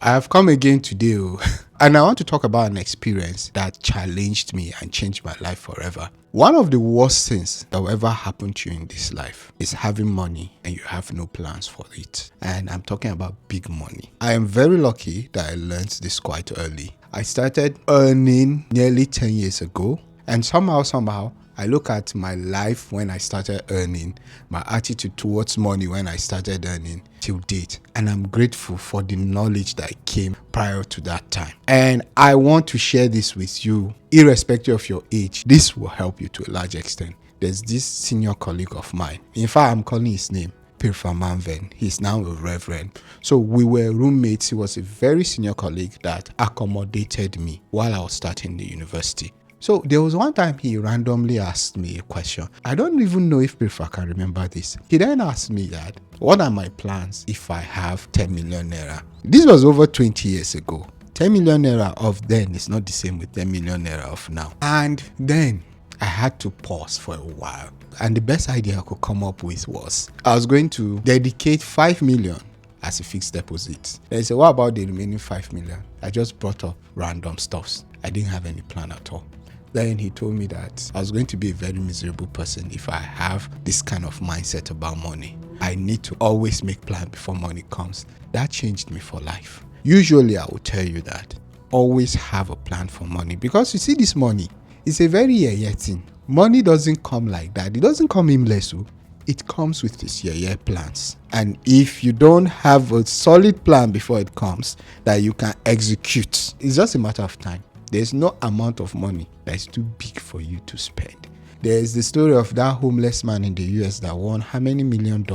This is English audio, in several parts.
I have come again today, and I want to talk about an experience that challenged me and changed my life forever. One of the worst things that will ever happen to you in this life is having money and you have no plans for it. And I'm talking about big money. I am very lucky that I learned this quite early. I started earning nearly 10 years ago, and somehow, I look at my life when I started earning, my attitude towards money when I started earning till date, and I'm grateful for the knowledge that came prior to that time. And I want to share this with you, irrespective of your age. This will help you to a large extent. There's this senior colleague of mine. In fact, I'm calling his name Pirfa Manven. He's now a reverend. So we were roommates. He was a very senior colleague that accommodated me while I was starting the university. So there was one time he randomly asked me a question. I don't even know if Pirfa can remember this. He then asked me that, what are my plans if I have 10 million naira? This was over 20 years ago. 10 million naira of then is not the same with 10 million naira of now. And then I had to pause for a while. And the best idea I could come up with was I was going to dedicate 5 million as a fixed deposit. Then he said, what about the remaining 5 million? I just brought up random stuffs. I didn't have any plan at all. Then he told me that I was going to be a very miserable person if I have this kind of mindset about money. I need to always make plans before money comes. That changed me for life. Usually I will tell you that always have a plan for money, because you see, this money is a very yeye thing. Money doesn't come like that. It doesn't come aimless. It comes with its yeye plans. And if you don't have a solid plan before it comes that you can execute, it's just a matter of time. There's no amount of money that is too big for you to spend. There's the story of that homeless man in the US that won how many $1 million,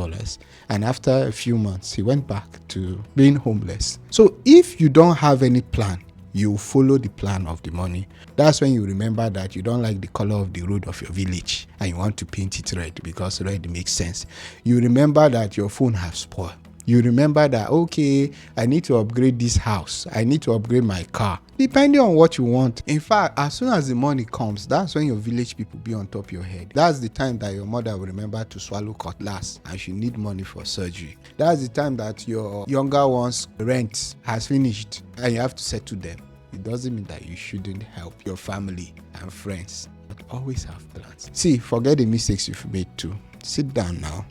and after a few months he went back to being homeless. So if you don't have any plan, you follow the plan of the money. That's when you remember that you don't like the color of the road of your village and you want to paint it red because red makes sense. You remember that your phone has spoiled. You remember that, okay, I need to upgrade this house. I need to upgrade my car. Depending on what you want. In fact, as soon as the money comes, that's when your village people be on top of your head. That's the time that your mother will remember to swallow cutlass and she need money for surgery. That's the time that your younger one's rent has finished and you have to settle them. It doesn't mean that you shouldn't help your family and friends, but always have plans. See, forget the mistakes you've made too. Sit down now.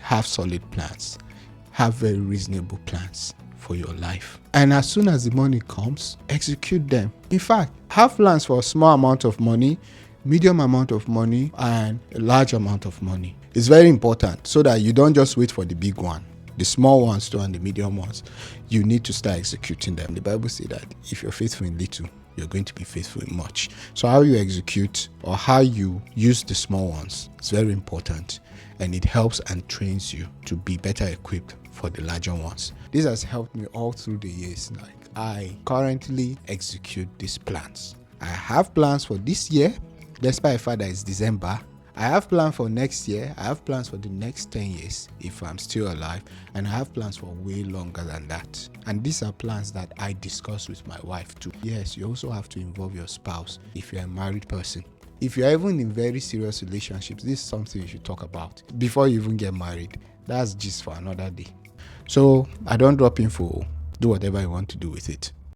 Have solid plans. Have very reasonable plans for your life. And as soon as the money comes, execute them. In fact, have plans for a small amount of money, medium amount of money, and a large amount of money. It's very important so that you don't just wait for the big one. The small ones too and the medium ones, you need to start executing them. The Bible says that if you're faithful in little, you're going to be faithful in much. So how you execute or how you use the small ones is very important, and it helps and trains you to be better equipped for the larger ones. This has helped me all through the years. Like, I currently execute these plans. I have plans for this year, despite the fact that it's December. I have plans for next year. I have plans for the next 10 years if I'm still alive, and I have plans for way longer than that. And these are plans that I discuss with my wife too. Yes, you also have to involve your spouse if you're a married person. If you're even in very serious relationships, this is something you should talk about before you even get married. That's just for another day. So I don't drop info. Do whatever you want to do with it.